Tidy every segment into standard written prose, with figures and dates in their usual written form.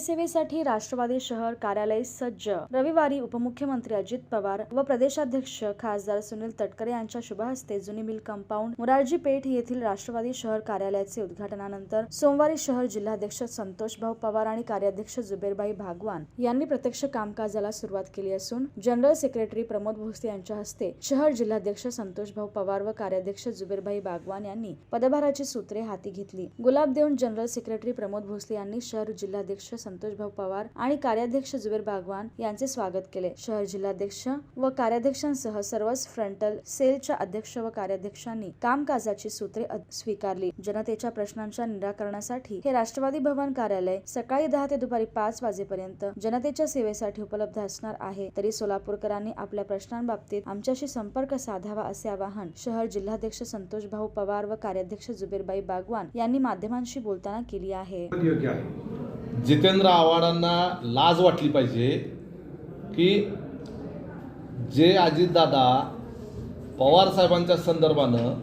जनसेवेसाठी राष्ट्रवादी शहर कार्यालय सज्ज। रविवारी उपमुख्यमंत्री अजित पवार व प्रदेशाध्यक्ष खासदार सुनील तटकरे यांच्या शुभ हस्ते जुनी मिल कंपाऊंड मोरारजी पेठ येथील राष्ट्रवादी शहर कार्यालयाचे उद्घाटनानंतर सोमवारी शहर जिल्हाध्यक्ष संतोष भाऊ पवार आणि कार्याध्यक्ष जुबेरभाई भागवान यांनी प्रत्यक्ष कामकाजाला सुरुवात केली असून जनरल सेक्रेटरी प्रमोद भोसले यांच्या हस्ते शहर जिल्हाध्यक्ष संतोष भाऊ पवार व कार्याध्यक्ष जुबेरभाई भागवान यांनी पदभाराची सूत्रे हाती घेतली। गुलाब देऊन जनरल सेक्रेटरी प्रमोद भोसले यांनी शहर जिल्हाध्यक्ष संतोष भाऊ पवार आणि कार्याध्यक्ष जुबेर भागवान यांचे स्वागत केले। शहर जिल्हाध्यक्ष व कार्याध्यक्षांसह सर्वच फ्रंटल सेलच्या अध्यक्ष व कार्याध्यक्षांनी कामकाजाची सूत्रे स्वीकारली। जनतेच्या प्रश्नांच्या निराकरणासाठी हे राष्ट्रवादी भवन कार्यालय सकाळी 10 ते दुपारी 5 वाजेपर्यंत जनतेच्या सेवेसाठी उपलब्ध असणार आहे। तरी सोलापूरकरांनी आपल्या प्रश्नांबाबतीत आमच्याशी संपर्क साधावा असे आवाहन शहर जिल्हाध्यक्ष संतोष भाऊ पवार व कार्याध्यक्ष जुबेरभाई भागवान यांनी माध्यमांशी बोलताना केली आहे। जितेंद्र आव्हाडांना लाज वाटली पाहिजे की जे अजितदादा पवार साहेबांच्या संदर्भानं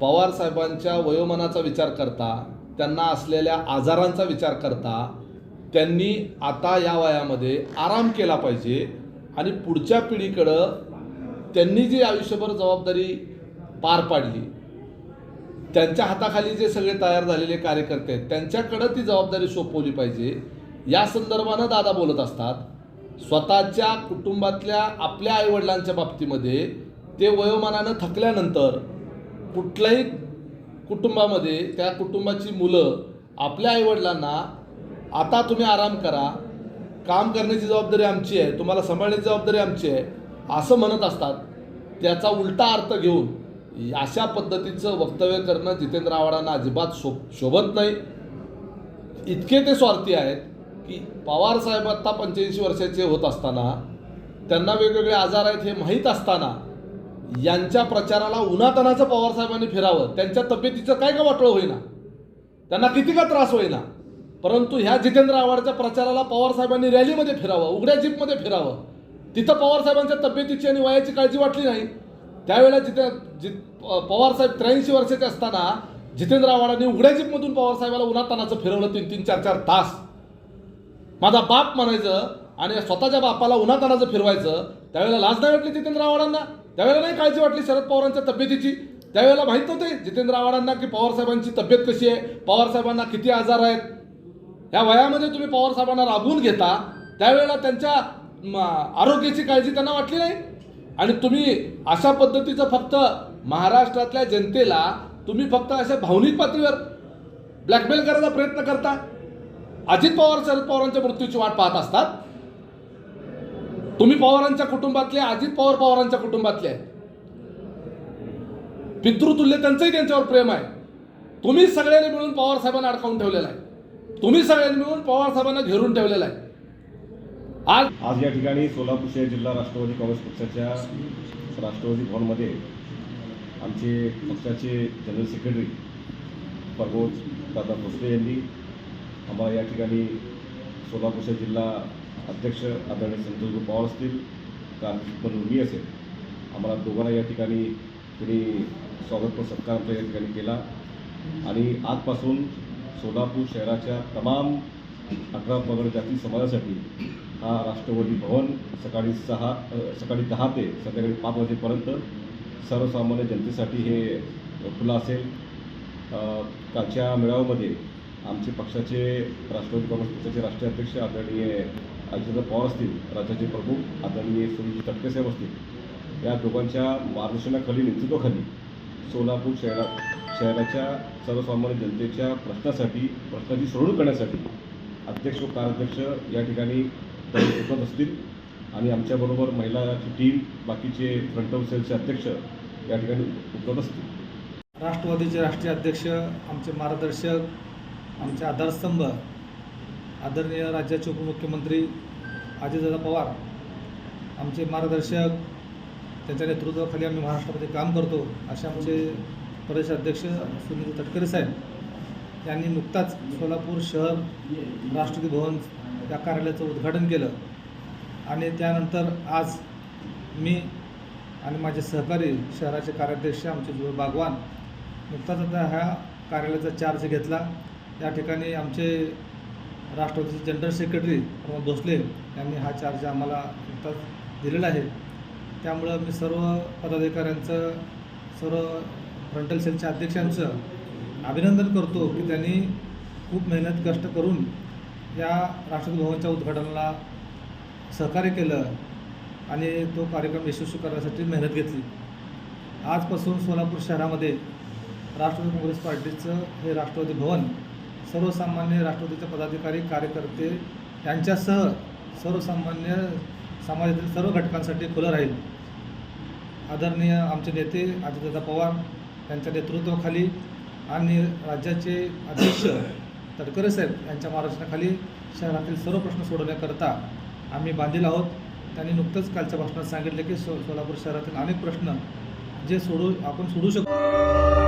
पवार साहेबांच्या वयोमानाचा विचार करता, त्यांना असलेल्या आजारांचा विचार करता त्यांनी आता या वयामध्ये आराम केला पाहिजे आणि पुढच्या पिढीकडं त्यांनी जी आयुष्यभर जबाबदारी पार पाडली, त्यांच्या हाताखाली जे सगळे तयार झालेले कार्यकर्ते आहेत त्यांच्याकडे ती जबाबदारी सोपवली पाहिजे। या संदर्भानं दादा बोलत असतात। स्वतःच्या कुटुंबातल्या आपल्या आईवडिलांच्या बाबतीमध्ये ते वयोमानानं थकल्यानंतर कुठल्याही कुटुंबामध्ये त्या कुटुंबाची मुलं आपल्या आईवडिलांना आता तुम्ही आराम करा, काम करण्याची जबाबदारी आमची आहे, तुम्हाला सांभाळण्याची जबाबदारी आमची आहे असं म्हणत असतात। त्याचा उलटा अर्थ घेऊन अशा पद्धतीचं वक्तव्य करणं जितेंद्र आव्हाडांना अजिबात शोभत नाही। इतके ते स्वार्थी आहेत की पवार साहेब आता 85 वर्षाचे होत असताना, त्यांना वेगवेगळे आजार आहेत हे माहीत असताना यांच्या प्रचाराला उन्हातानाचं पवार साहेबांनी फिरावं, त्यांच्या तब्येतीचं काय का वाटलं होईना, त्यांना किती का त्रास होईना, परंतु ह्या जितेंद्र आव्हाडच्या प्रचाराला पवार साहेबांनी रॅलीमध्ये फिरावं, उघड्या जीपमध्ये फिरावं, तिथं पवार साहेबांच्या तब्येतीची आणि वयाची काळजी वाटली नाही। त्यावेळेला पवार साहेब 83 वर्षाचे असताना जितेंद्र आव्हाडांनी उघड्या जीपमधून पवार साहेबाला उन्हातानाचं फिरवलं 3-3, 4-4 तास। माझा बाप म्हणायचं आणि स्वतःच्या बापाला उन्हातानाचं फिरवायचं। त्यावेळेला लाज नाही वाटली जितेंद्र आव्हाडांना, त्यावेळेला नाही काळजी वाटली शरद पवारांच्या तब्येतीची, त्यावेळेला माहीत नव्हते जितेंद्र आव्हाडांना की पवार साहेबांची तब्येत कशी आहे, पवार साहेबांना किती आजार आहेत। ह्या वयामध्ये तुम्ही पवार साहेबांना राबवून घेता, त्यावेळेला त्यांच्या आरोग्याची काळजी त्यांना वाटली नाही आणि तुम्ही अशा पद्धतीचं फक्त महाराष्ट्रातल्या जनतेला तुम्ही फक्त अशा भावनिक पातळीवर ब्लॅकमेल करायचा प्रयत्न करता। अजित पवार शरद पवारांच्या मृत्यूची वाट पाहत असतात, तुम्ही पवारांच्या कुटुंबातले, अजित पवार पवारांच्या कुटुंबातले आहेत, पितृतुल्य त्यांचंही त्यांच्यावर प्रेम आहे। तुम्ही सगळ्यांनी मिळून पवार साहेबांना अडकावून ठेवलेला आहे, तुम्ही सगळ्यांनी मिळून पवार साहेबांना घेरून ठेवलेला आहे। आज या ठिकाणी सोलापूर शहर जिल्हा राष्ट्रवादी काँग्रेस पक्षाच्या राष्ट्रवादी भवनमध्ये आमचे पक्षाचे जनरल सेक्रेटरी प्रमोद दादा भोसले यांनी आम्हाला या ठिकाणी सोलापूर शहर जिल्हा अध्यक्ष आदरणीय संतोष पवार असतील, पण मी असेल, आम्हाला दोघांना या ठिकाणी त्यांनी स्वागत व सत्कार आमच्या या ठिकाणी केला आणि आजपासून सोलापूर शहराच्या तमाम 18 पगड जाती समाजासाठी हा राष्ट्रवादी भवन सकाळी 10 ते संध्याकाळी 5 वाजेपर्यंत सर्वसामान्य जनतेसाठी हे खुलं असेल। कालच्या मेळाव्यामध्ये आमचे पक्षाचे राष्ट्रवादी काँग्रेस पक्षाचे राष्ट्रीय अध्यक्ष आदरणीय अजित पवार असतील, राज्याचे प्रमुख आदरणीय सुनील तटकरे साहेब असतील, या दोघांच्या मार्गदर्शनाखाली, नेतृत्वाखाली सोलापूर शहराच्या सर्वसामान्य जनतेच्या प्रश्नाची सोडवणूक करण्यासाठी अध्यक्ष व कार्याध्यक्ष या ठिकाणी उपलब्ध असतील आणि आमच्याबरोबर महिलाची टीम, बाकीचे फ्रंटल सेलचे अध्यक्ष या ठिकाणी उपलब्ध असतील। राष्ट्रवादीचे राष्ट्रीय अध्यक्ष, आमचे मार्गदर्शक, आमचे आधारस्तंभ आदरणीय राज्याचे उपमुख्यमंत्री अजितदादा पवार, आमचे मार्गदर्शक, त्यांच्या नेतृत्वाखाली आम्ही महाराष्ट्रामध्ये काम करतो असे आमचे प्रदेशाध्यक्ष सुनील तटकरे साहेब यांनी नुकताच सोलापूर शहर राष्ट्रवादी भवन या कार्यालयाचं उद्घाटन केलं आणि त्यानंतर आज मी आणि माझे सहकारी शहराचे कार्याध्यक्ष आमचे जुबेर भागवान नुकताच आता ह्या कार्यालयाचा चार्ज घेतला। या ठिकाणी आमचे राष्ट्रवादीचे जनरल सेक्रेटरी प्रमोद भोसले यांनी हा चार्ज आम्हाला नुकताच दिलेला आहे. त्यामुळं मी सर्व पदाधिकाऱ्यांचं, सर्व फ्रंटल सेलच्या अध्यक्षांचं अभिनंदन करतो की त्यांनी खूप मेहनत कष्ट करून या राष्ट्रपती भवनच्या उद्घाटनाला सहकार्य केलं आणि तो कार्यक्रम यशस्वी करण्यासाठी मेहनत घेतली. आजपासून सोलापूर शहरामध्ये राष्ट्रवादी काँग्रेस पार्टीचं हे राष्ट्रवादी भवन सर्वसामान्य राष्ट्रवादीचे पदाधिकारी, कार्यकर्ते यांच्यासह सर्वसामान्य समाजातील सर्व घटकांसाठी खुलं राहील. आदरणीय आमचे नेते अजितदादा पवार यांच्या नेतृत्वाखाली आणि राज्याचे अध्यक्ष तटकरे साहेब यांच्या मार्गदर्शनाखाली शहरातील सर्व प्रश्न सोडवण्याकरता आम्ही बांधील आहोत. त्यांनी नुकतंच कालच्या भाषणात सांगितले की सोलापूर शहरातील अनेक प्रश्न जे आपण सोडू शकतो.